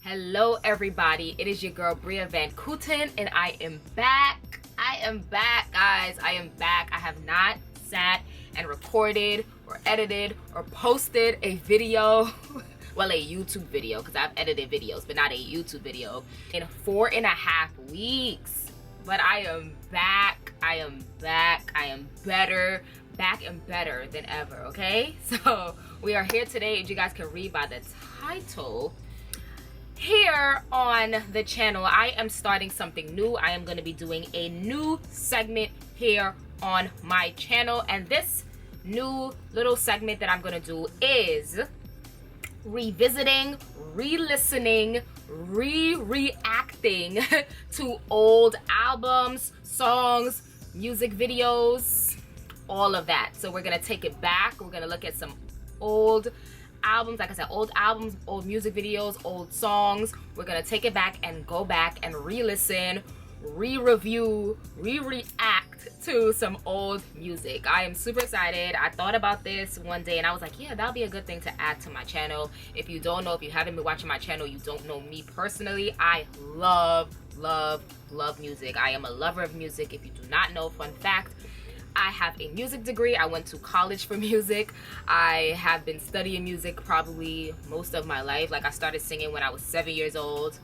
Hello everybody, it is your girl Bria Van Kooten and I am back. Guys. I am back. I have not sat and recorded or edited or posted a video well, a YouTube video, because I've edited videos but not a YouTube video in 4.5 weeks. But I am back. I am better, back and better than ever. Okay, so we are here today, as you guys can read by the title. Here on the channel, I am starting something new. I am going to be doing a new segment here on my channel, and this new little segment that I'm going to do is revisiting, re-listening, re-reacting to old albums, songs, music videos, all of that. So we're going to take it back. We're going to look at some old albums, like I said, old albums, old music videos, old songs. We're gonna take it back and go back and re-listen, re-review, re-react to some old music. I am super excited. I thought about this one day and I was like, yeah, that'll be a good thing to add to my channel. If you don't know, if you haven't been watching my channel, you don't know me personally. I love music. I am a lover of music. If you do not know, fun fact, I have a music degree. I went to college for music. I have been studying music probably most of my life. Like, I started singing when I was 7 years old.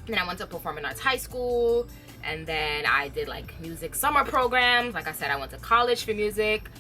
Then I went to performing arts high school. And then I did like music summer programs. Like I said, I went to college for music.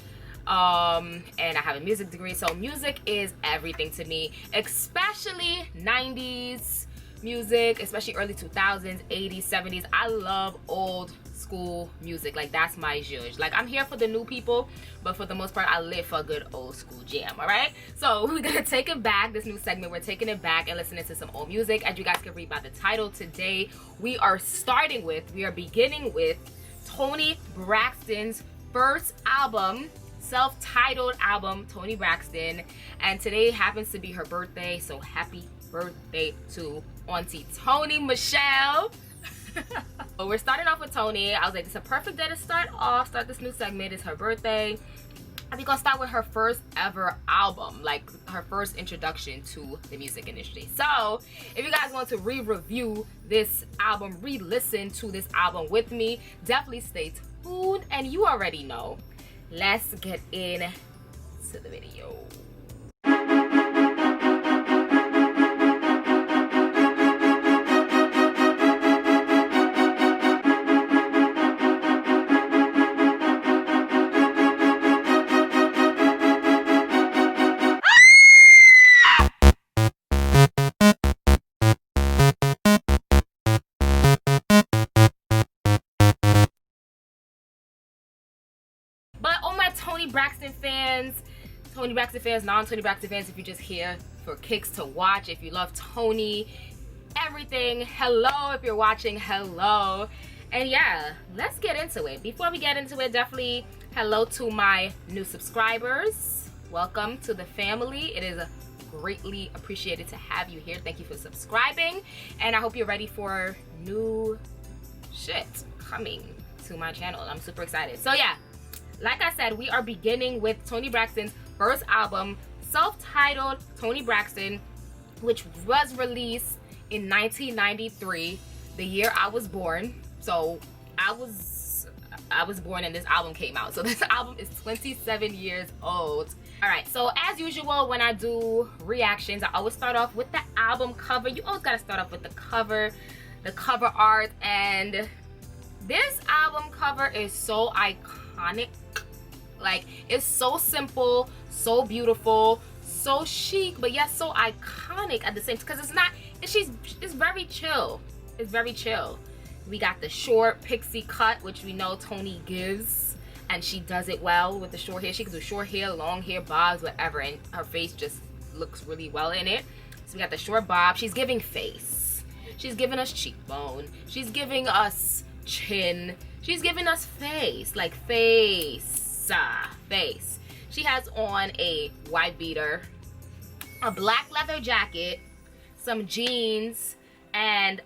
And I have a music degree. So music is everything to me, especially 90s music, especially early 2000s, 80s, 70s. I love old school music. Like, that's my zhuzh. Like, I'm here for the new people, but for the most part I live for a good old school jam. All right, so we're gonna take it back. This new segment, we're taking it back and listening to some old music. As you guys can read by the title, today we are beginning with Toni Braxton's first album, self-titled album, Toni Braxton, and today happens to be her birthday, so happy birthday to Auntie Toni Michelle. We're starting off with Toni. I was like, it's a perfect day to start this new segment. It's her birthday. We're gonna start with her first ever album, like her first introduction to the music industry. So if you guys want to re-review this album, re-listen to this album with me, definitely stay tuned. And you already know, let's get into the video. But all my Toni Braxton fans, non-Toni Braxton fans, if you're just here for kicks to watch, if you love Toni, everything, hello. If you're watching, hello. And yeah, let's get into it. Before we get into it, definitely hello to my new subscribers. Welcome to the family. It is greatly appreciated to have you here. Thank you for subscribing, and I hope you're ready for new shit coming to my channel. I'm super excited. So yeah, like I said, we are beginning with Toni Braxton's first album, self-titled Toni Braxton, which was released in 1993, the year I was born. So I was born and this album came out. So this album is 27 years old. All right, so as usual, when I do reactions, I always start off with the album cover. You always gotta start off with the cover art, and this album cover is so iconic. Like, it's so simple, so beautiful, so chic, but yet so iconic at the same time, because it's very chill. It's very chill. We got the short pixie cut, which we know Toni gives, and she does it well with the short hair. She can do short hair, long hair, bobs, whatever, and her face just looks really well in it. So we got the short bob. She's giving face. She's giving us cheekbone. She's giving us chin. She's giving us face, like face. She has on a white beater, a black leather jacket, some jeans, and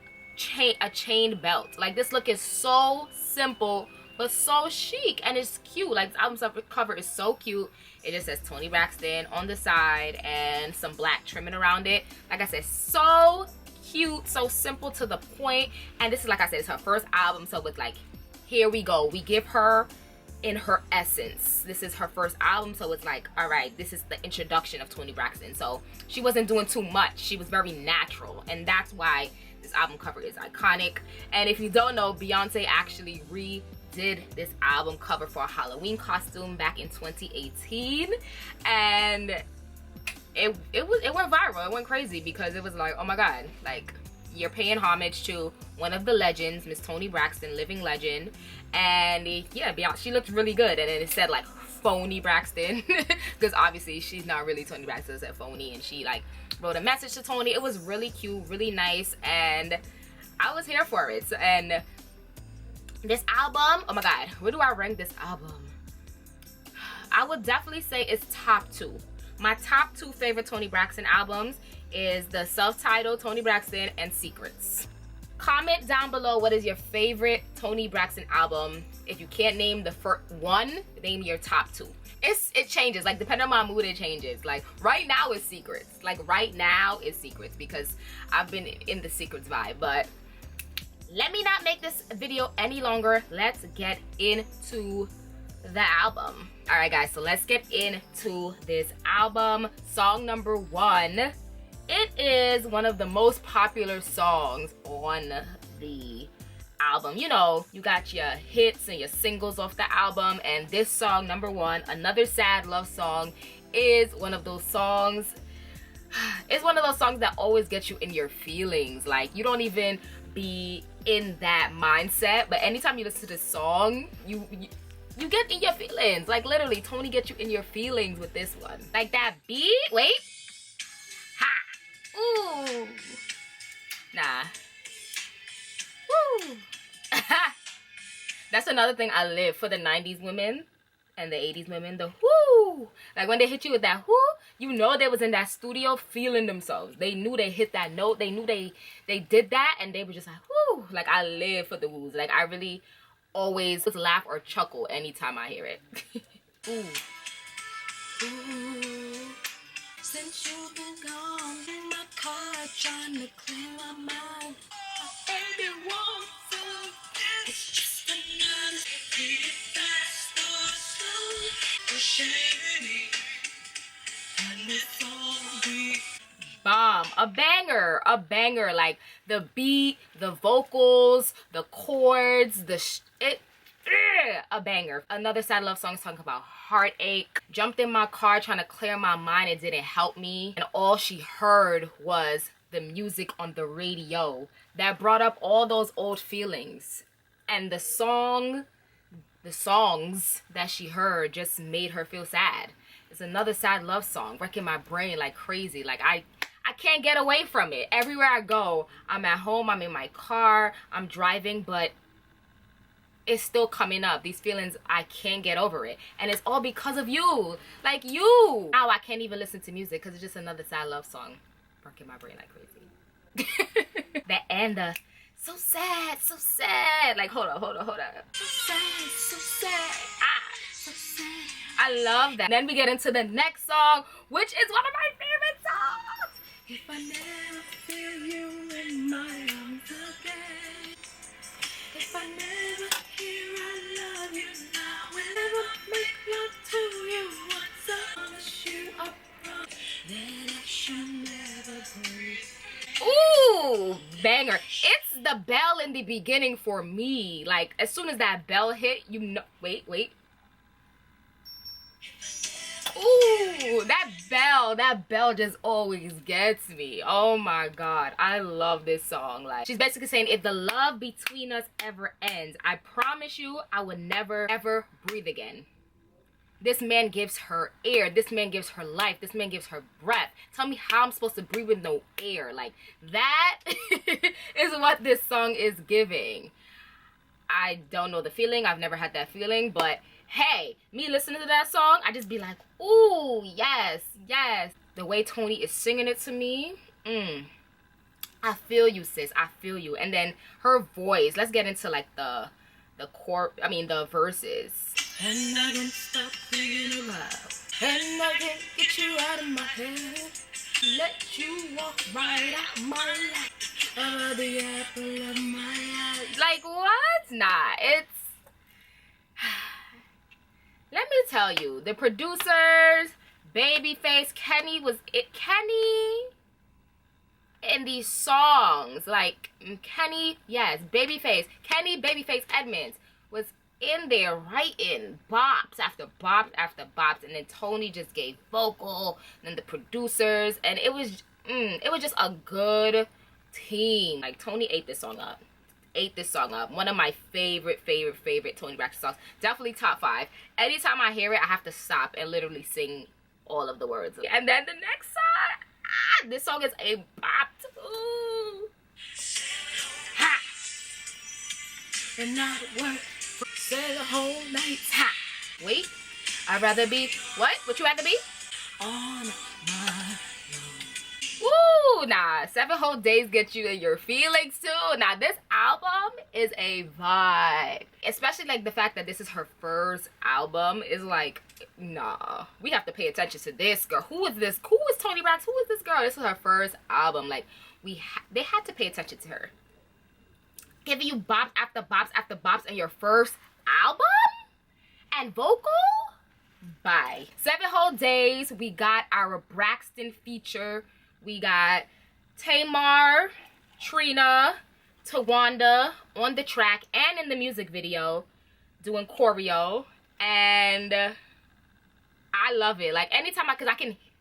a chain belt. Like, this look is so simple but so chic, and it's cute. Like, the album cover is so cute. It just says Toni Braxton on the side and some black trimming around it. Like I said, so cute, so simple to the point. And this is, like I said, it's her first album, so it's like, here we go. We give her in her essence. This is her first album, so it's like, all right, this is the introduction of Toni Braxton. So she wasn't doing too much. She was very natural, and that's why this album cover is iconic. And if you don't know, Beyonce actually redid this album cover for a Halloween costume back in 2018, and it went viral. It went crazy because it was like, oh my god, like, you're paying homage to one of the legends, Miss Toni Braxton, living legend. And yeah, Beyonce, she looked really good. And then it said like phony Braxton because obviously she's not really Toni Braxton, it said phony, and she like wrote a message to Toni. It was really cute, really nice, and I was here for it. And this album, oh my god, where do I rank this album? I would definitely say it's top 2. My top 2 favorite Toni Braxton albums is the self-titled Toni Braxton and Secrets. Comment down below what is your favorite Toni Braxton album. If you can't name the first one, name your top 2. It changes, like depending on my mood, it changes. Like right now it's Secrets. Like right now it's Secrets because I've been in the Secrets vibe. But let me not make this video any longer. Let's get into the album. All right guys, so let's get into this album. Song number 1. It is one of the most popular songs on the album. You know, you got your hits and your singles off the album, and this song, number 1, Another Sad Love Song, is one of those songs. It's one of those songs that always gets you in your feelings. Like, you don't even be in that mindset, but anytime you listen to this song, you get in your feelings. Like, literally, Toni gets you in your feelings with this one. Like, that beat, wait. Ooh. Nah. Woo. That's another thing I live for, the 90s women and the 80s women. The whoo. Like when they hit you with that whoo, you know they was in that studio feeling themselves. They knew they hit that note. They knew they did that, and they were just like whoo. Like I live for the woos. Like I really always laugh or chuckle anytime I hear it. Ooh. Ooh. Since you've been gone in my car, trying to clear my mind. My baby wants to. It's just another hit, fast or slow. Shady, and it's all be bomb. A banger. Like the beat, the vocals, the chords, a banger. Another Sad Love Song talking about heartache. Jumped in my car trying to clear my mind. It didn't help me, and all she heard was the music on the radio that brought up all those old feelings. And the songs that she heard just made her feel sad. It's another sad love song, wrecking my brain like crazy. Like I can't get away from it. Everywhere I go, I'm at home, I'm in my car, I'm driving, but it's still coming up. These feelings, I can't get over it. And it's all because of you. Like you. Now I can't even listen to music because it's just another sad love song. Breaking my brain like crazy. That and the so sad, so sad. Like hold up. So sad, so sad. So sad. I love that. Then we get into the next song, which is one of my favorite songs. If I never feel you in my arms again. If I never hear I love you now, and never make love to you once I promise you up front that I shall never break. Ooh, banger. It's the bell in the beginning for me. Like, as soon as that bell hit, you know. Wait. Ooh, that bell just always gets me. Oh my god, I love this song. Like, she's basically saying, if the love between us ever ends, I promise you I would never ever breathe again. This man gives her air. This man gives her life. This man gives her breath. Tell me how I'm supposed to breathe with no air. Like, that is what this song is giving. I don't know the feeling. I've never had that feeling. But, hey, me listening to that song, I just be like, ooh, yes. The way Toni is singing it to me, I feel you, sis. I feel you. And then her voice. Let's get into, like, the verses. And I can't stop thinking about, and I can't get you out of my head. Let you walk right out my life. Oh, the apple of my eye. Like, what? Nah, it's... Let me tell you, the producers, Babyface, Kenny was it. Kenny in these songs, like Kenny, yes, Babyface, Kenny, Babyface Edmonds was in there writing bops after bops after bops, and then Toni just gave vocal, and then the producers, and it was just a good team. Like, Toni ate this song up. One of my favorite Toni Braxton songs. Definitely top 5. Anytime I hear it, I have to stop and literally sing all of the words. And then the next song, this song is a bop too. Ha! And not work for the whole night. Ha! Wait, I'd rather be what? What you rather be? On my Woo! Nah, 7 whole days get you in your feelings too. Now, this album is a vibe. Especially, like, the fact that this is her first album is like, nah. We have to pay attention to this girl. Who is this? Who is Toni Braxton? Who is this girl? This is her first album. Like, they had to pay attention to her. Giving you bops after bops after bops in your first album? And vocal? Bye. 7 whole days. We got our Braxton feature. We got Tamar, Trina, Tawanda on the track and in the music video doing choreo, and I love it. Like, anytime because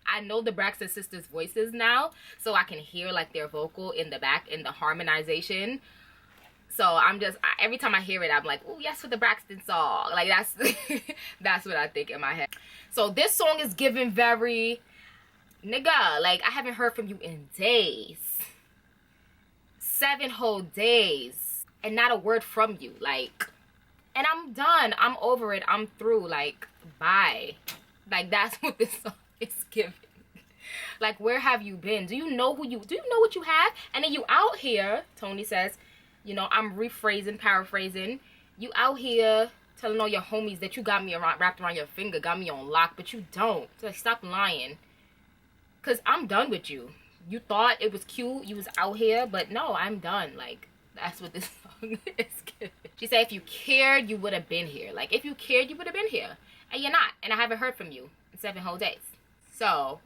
I know the Braxton sisters' voices now, so I can hear like their vocal in the back in the harmonization. So I'm just every time I hear it, I'm like, oh yes, for the Braxton song. Like, that's that's what I think in my head. So this song is given very, nigga, like, I haven't heard from you in days. 7 whole days. And not a word from you. Like, and I'm done. I'm over it. I'm through. Like, bye. Like, that's what this song is giving. Like, where have you been? Do you know what you have? And then you out here, Toni says, you know, I'm rephrasing, paraphrasing. You out here telling all your homies that you got me wrapped around your finger, got me on lock, but you don't. So, like, stop lying. Because I'm done with you. You thought it was cute. You was out here. But no, I'm done. Like, that's what this song is giving. She said, if you cared, you would have been here. Like, if you cared, you would have been here. And you're not. And I haven't heard from you in 7 whole days. So,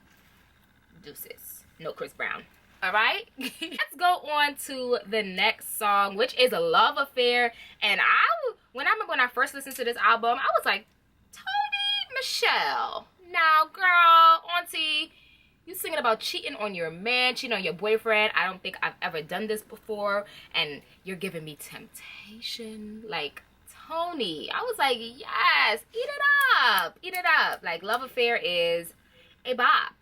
deuces. No Chris Brown. Alright? Let's go on to the next song, which is A Love Affair. And I remember when I first listened to this album, I was like, Toni Michelle. Now, girl, auntie, you singing about cheating on your man, cheating on your boyfriend. I don't think I've ever done this before. And you're giving me temptation. Like, Toni. I was like, yes, eat it up. Eat it up. Like, Love Affair is a bop.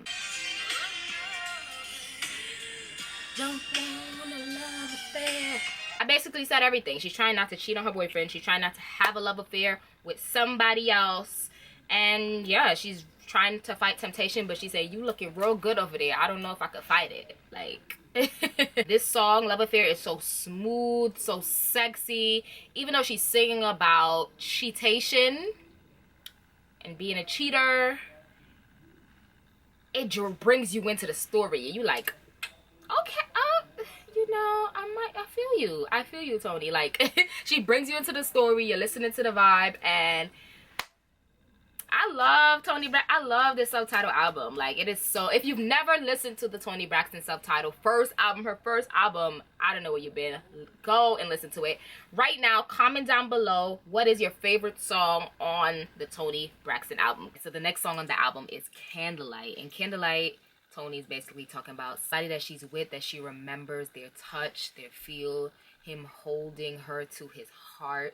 Don't want a love affair. I basically said everything. She's trying not to cheat on her boyfriend. She's trying not to have a love affair with somebody else. And yeah, she's trying to fight temptation, but she said, you looking real good over there. I don't know if I could fight it. Like, this song, Love Affair, is so smooth, so sexy. Even though she's singing about cheatation and being a cheater, it brings you into the story. And you like, okay, you know, I feel you, Toni. Like, she brings you into the story, you're listening to the vibe, and I love Toni Braxton. I love this subtitle album. Like, it is so, if you've never listened to the Toni Braxton subtitle first album, her first album, I don't know where you've been. Go and listen to it. Right now, comment down below, what is your favorite song on the Toni Braxton album? So the next song on the album is Candlelight. And Candlelight, Toni's basically talking about somebody that she's with, that she remembers their touch, their feel, him holding her to his heart.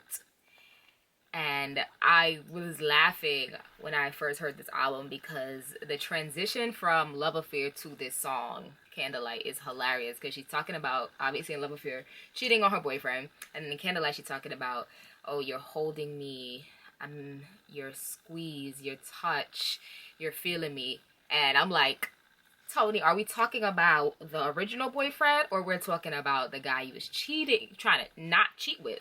And I was laughing when I first heard this album because the transition from Love Affair to this song, Candlelight, is hilarious. Because she's talking about, obviously in Love Affair, cheating on her boyfriend. And then in Candlelight, she's talking about, oh, you're holding me, I'm your squeeze, your touch, you're feeling me. And I'm like, Toni, are we talking about the original boyfriend, or we're talking about the guy you was trying to not cheat with?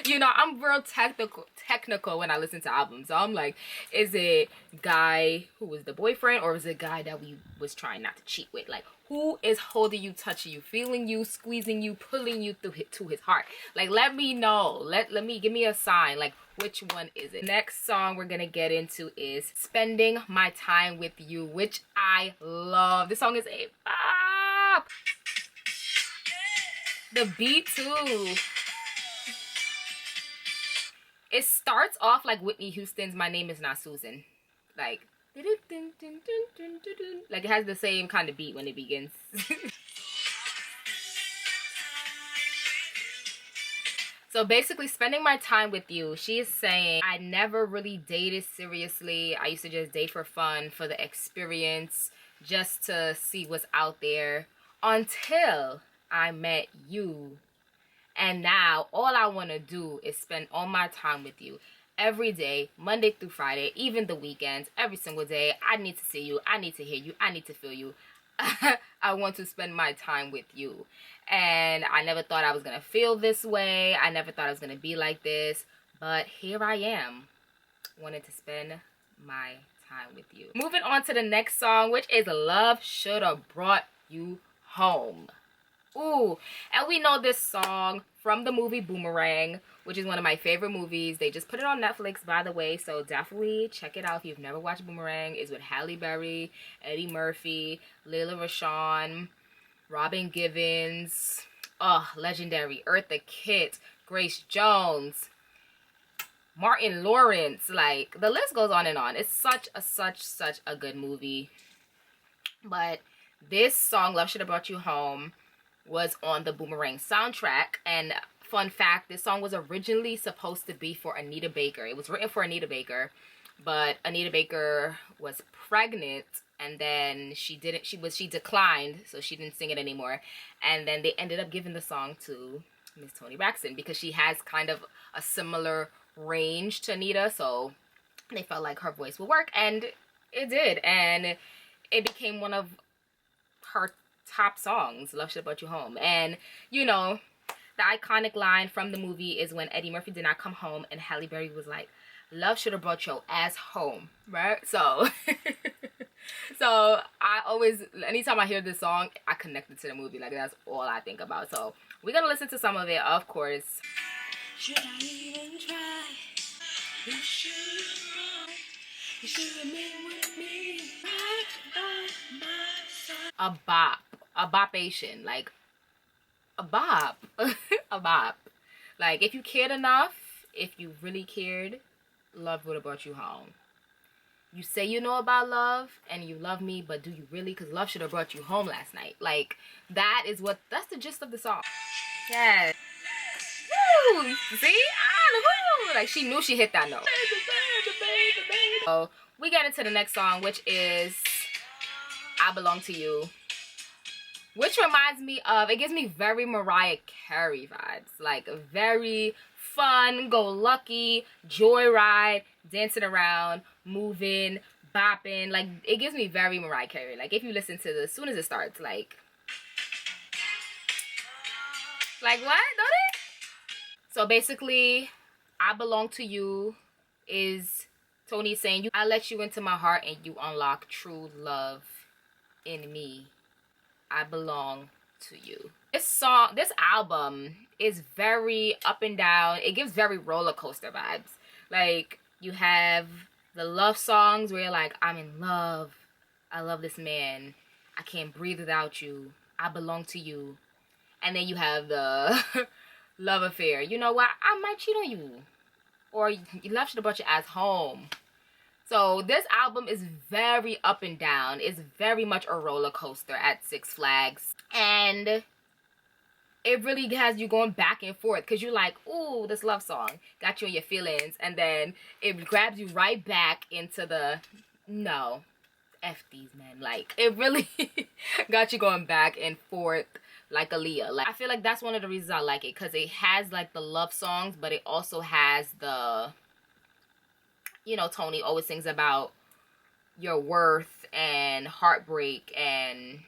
You know, I'm real technical when I listen to albums. So I'm like, is it guy who was the boyfriend, or is it guy that we was trying not to cheat with? Like, who is holding you, touching you, feeling you, squeezing you, pulling you through to his heart? Like, let me know. Let me, give me a sign. Like, which one is it? Next song we're gonna get into is Spending My Time With You, which I love. This song is a bop. The beat too. It starts off like Whitney Houston's My Name Is Not Susan. Like it has the same kind of beat when it begins. So basically, spending my time with you, she is saying, I never really dated seriously. I used to just date for fun, for the experience, just to see what's out there, until I met you. And now all I want to do is spend all my time with you every day, Monday through Friday, even the weekends, every single day. I need to see you. I need to hear you. I need to feel you. I want to spend my time with you. And I never thought I was going to feel this way. I never thought I was going to be like this. But here I am, wanting to spend my time with you. Moving on to the next song, which is Love Shoulda Brought You Home. Ooh, and we know this song from the movie Boomerang, which is one of my favorite movies. They just put it on Netflix, by the way, so definitely check it out if you've never watched Boomerang. It's with Halle Berry, Eddie Murphy, Layla Rashawn, Robin Givens, oh, legendary, Eartha Kitt, Grace Jones, Martin Lawrence. Like, the list goes on and on. It's such a good movie. But this song, Love Shoulda Brought You Home, was on the Boomerang soundtrack. And fun fact, this song was originally supposed to be for Anita Baker. It was written for Anita Baker, but Anita Baker was pregnant, and then she declined, so she didn't sing it anymore. And then they ended up giving the song to Miss Toni Braxton because she has kind of a similar range to Anita, so they felt like her voice would work, and it did. And it became one of her top songs, Love Shoulda Brought You Home. And you know, the iconic line from the movie is when Eddie Murphy did not come home and Halle Berry was like, love shoulda brought your ass home, right? So so I always, anytime I hear this song, I connect it to the movie. Like, that's all I think about. So we're gonna listen to some of it, of course. Should I even try? You should run. You should have been with me right by my side. A bop. A bopation. Like, a bop. A bop. Like, if you cared enough, if you really cared, love would have brought you home. You say you know about love and you love me, but do you really? Because love should have brought you home last night. Like, that's the gist of the song. Yes. Woo! See? Woo! Like, she knew she hit that note. So we get into the next song, which is I Belong to You, which reminds me of, it gives me very Mariah Carey vibes. Like, very fun, go lucky, joyride, dancing around, moving, bopping. Like, it gives me very Mariah Carey. Like, if you listen to this, as soon as it starts, like what? Don't it? So basically, I Belong to You is Toni saying, I let you into my heart and you unlock true love in me. I belong to you. This album is very up and down. It gives very roller coaster vibes. Like, you have the love songs where you're like, I'm in love. I love this man. I can't breathe without you. I belong to you. And then you have the love affair. You know what? I might cheat on you. Or love should have brought your ass home. So this album is very up and down. It's very much a roller coaster at Six Flags. And it really has you going back and forth. Because you're like, ooh, this love song got you in your feelings. And then it grabs you right back into the, no, F these men. Like, it really got you going back and forth like Aaliyah. Like, I feel like that's one of the reasons I like it. Because it has, like, the love songs. But it also has the, you know, Toni always sings about your worth and heartbreak and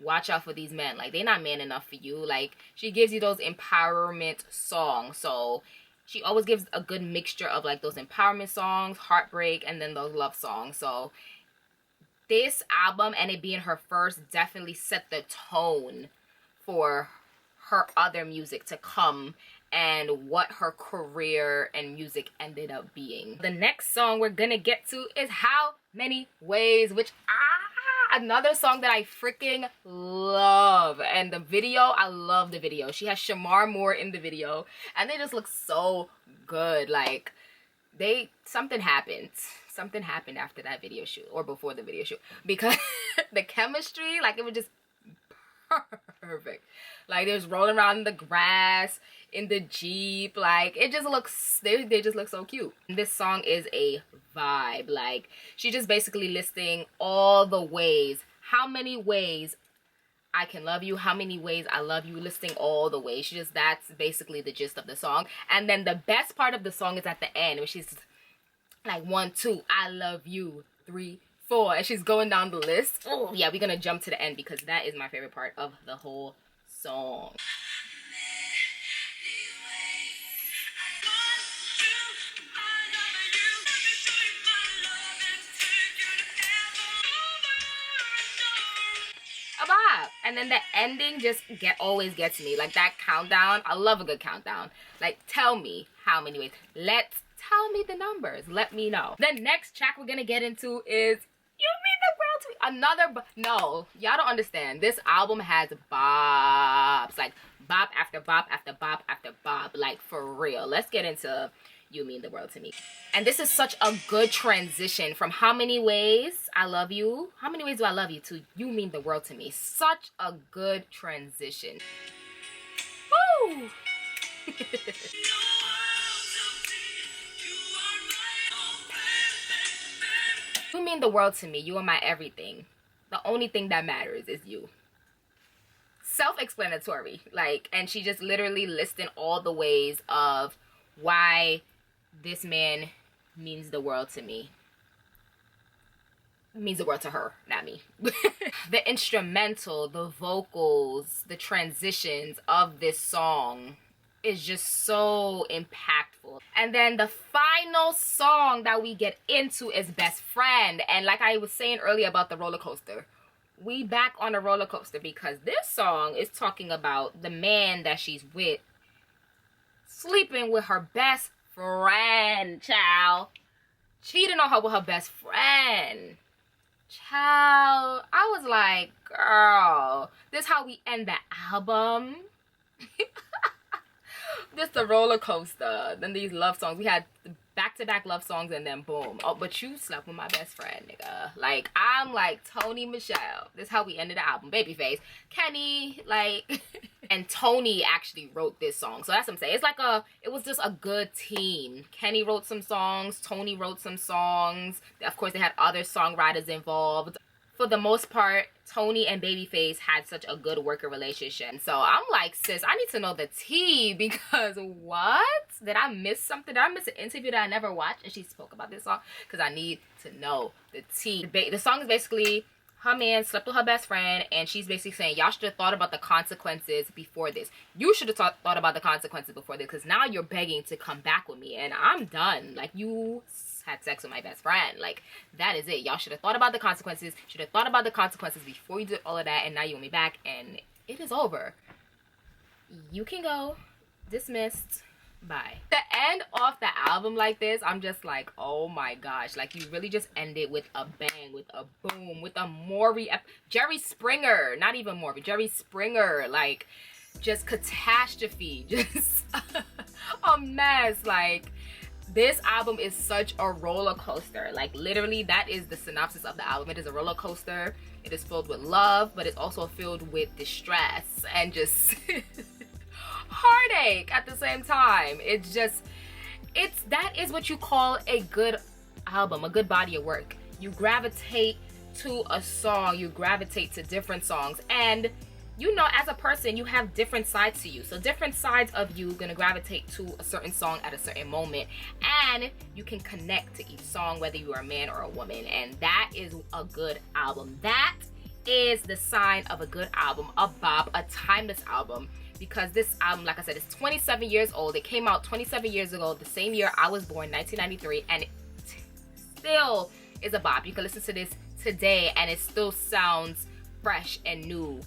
watch out for these men. Like, they're not man enough for you. Like, she gives you those empowerment songs. So she always gives a good mixture of like those empowerment songs, heartbreak, and then those love songs. So this album, and it being her first, definitely set the tone for her other music to come and what her career and music ended up being. The next song we're gonna get to is How Many Ways, which another song that I freaking love. And the video, I love the video. She has Shamar Moore in the video, and they just look so good. Like, something happened after that video shoot, or before the video shoot, because the chemistry, like, it was just perfect. Like, they was rolling around in the grass in the Jeep. Like, it just looks, they just look so cute. And this song is a vibe. Like, she just basically listing all the ways, how many ways I can love you, how many ways I love you, listing all the ways. That's basically the gist of the song. And then the best part of the song is at the end, where she's like, 1, 2, I love you, 3, 4, and she's going down the list. Oh yeah, we're gonna jump to the end because that is my favorite part of the whole song. And then the ending just always gets me. Like, that countdown, I love a good countdown. Like, tell me how many ways. Tell me the numbers. Let me know. The next track we're gonna get into is You Mean the World to Me. No, y'all don't understand. This album has bops. Like, bop after bop after bop after bop. Like, for real. Let's get into You Mean the World to Me. And this is such a good transition from How Many Ways I Love You, How Many Ways Do I Love You, to You Mean the World to Me. Such a good transition. Woo! You mean the world to me. You are my everything. The only thing that matters is you. Self-explanatory. Like, and she just literally listing all the ways of why this man means the world to me. Means the world to her, not me. The instrumental, the vocals, the transitions of this song is just so impactful. And then the final song that we get into is Best Friend. And like I was saying earlier about the roller coaster, we back on a roller coaster because this song is talking about the man that she's with sleeping with her best friend, child. Cheating on her with her best friend. Child. I was like, girl, this is how we end the album. Just a roller coaster. Then these love songs. We had back-to-back love songs and then boom. Oh, but you slept with my best friend, nigga. Like, I'm like Toni Michelle. This is how we ended the album. Babyface. Kenny, like... And Toni actually wrote this song. So that's what I'm saying. It's like it was just a good team. Kenny wrote some songs. Toni wrote some songs. Of course, they had other songwriters involved. For the most part, Toni and Babyface had such a good working relationship. So I'm like, sis, I need to know the tea, because what? Did I miss something? Did I miss an interview that I never watched and she spoke about this song? Because I need to know the tea. The song is basically her man slept with her best friend, and she's basically saying, y'all should have thought about the consequences before this. You should have thought about the consequences before this, because now you're begging to come back with me, and I'm done. Like, you had sex with my best friend. Like, that is it. Y'all should have thought about the consequences. Should have thought about the consequences before you did all of that, and now you want me back, and it is over. You can go. Dismissed. Bye. The end of the album like this, I'm just like, oh my gosh. Like, you really just end it with a bang, with a boom, with a Maury, Jerry Springer, not even Maury, Jerry Springer, like, just catastrophe, just a mess. Like, this album is such a roller coaster. Like, literally, that is the synopsis of the album. It is a roller coaster. It is filled with love, but it's also filled with distress and just heartache at the same time. That is what you call a good album, a good body of work. You gravitate to a song, you gravitate to different songs, and you know, as a person, you have different sides to you. So different sides of you gonna gravitate to a certain song at a certain moment, and you can connect to each song, whether you are a man or a woman. And that is a good album. That is the sign of a good album, a bop, a timeless album. Because this album, like I said, is 27 years old. It came out 27 years ago, the same year I was born, 1993, and it still is a bop. You can listen to this today and it still sounds fresh and new.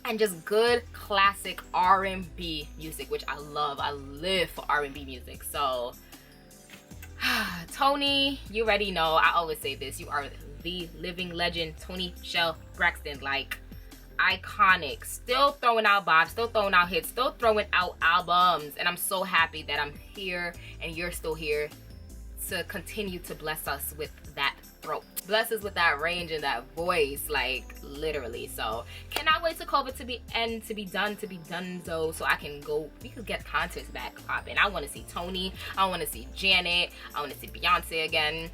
And just good classic R&B music, which I love. I live for R&B music. So, Toni, you already know. I always say this. You are the living legend, Toni Shell Braxton. Like, iconic. Still throwing out bops, still throwing out hits, still throwing out albums. And I'm so happy that I'm here and you're still here to continue to bless us with that throat. Bless us with that range and that voice, like literally. So cannot wait to COVID to be done so I can go, we could get concerts back popping. I want to see Toni, I want to see Janet, I want to see Beyonce again.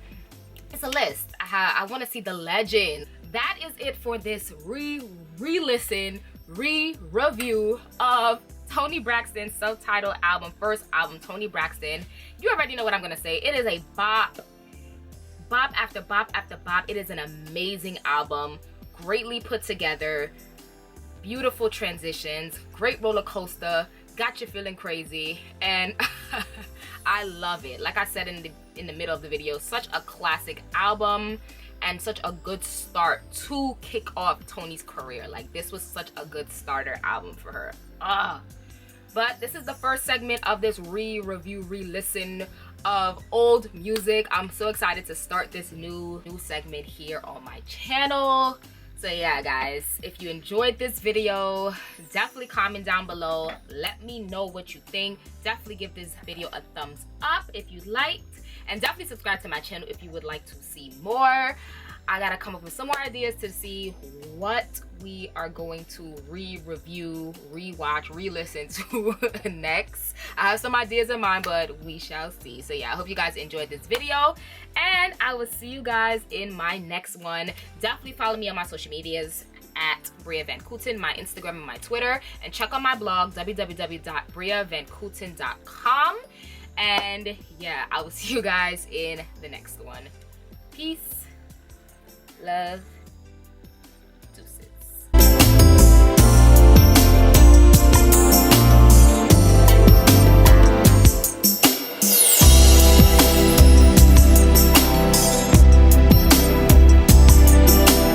It's a list. I want to see the legends. That is it for this re-listen, re-review of Toni Braxton's self-titled album, first album, Toni Braxton. You already know what I'm gonna say. It is a bop, bop after bop after bop. It is an amazing album, greatly put together, beautiful transitions, great roller coaster, got you feeling crazy, and I love it. Like I said in the middle of the video, such a classic album and such a good start to kick off Toni's career. Like, this was such a good starter album for her. But this is the first segment of this re-review, re-listen of old music. I'm so excited to start this new segment here on my channel. So yeah, guys, if you enjoyed this video, definitely comment down below. Let me know what you think. Definitely give this video a thumbs up if you liked. And definitely subscribe to my channel if you would like to see more. I gotta come up with some more ideas to see what we are going to re-review, re-watch, re-listen to next. I have some ideas in mind, but we shall see. So yeah, I hope you guys enjoyed this video, and I will see you guys in my next one. Definitely follow me on my social medias at Bria Van Kooten, my Instagram and my Twitter, and check out my blog, www.briavanKooten.com. And yeah, I will see you guys in the next one. Peace, love,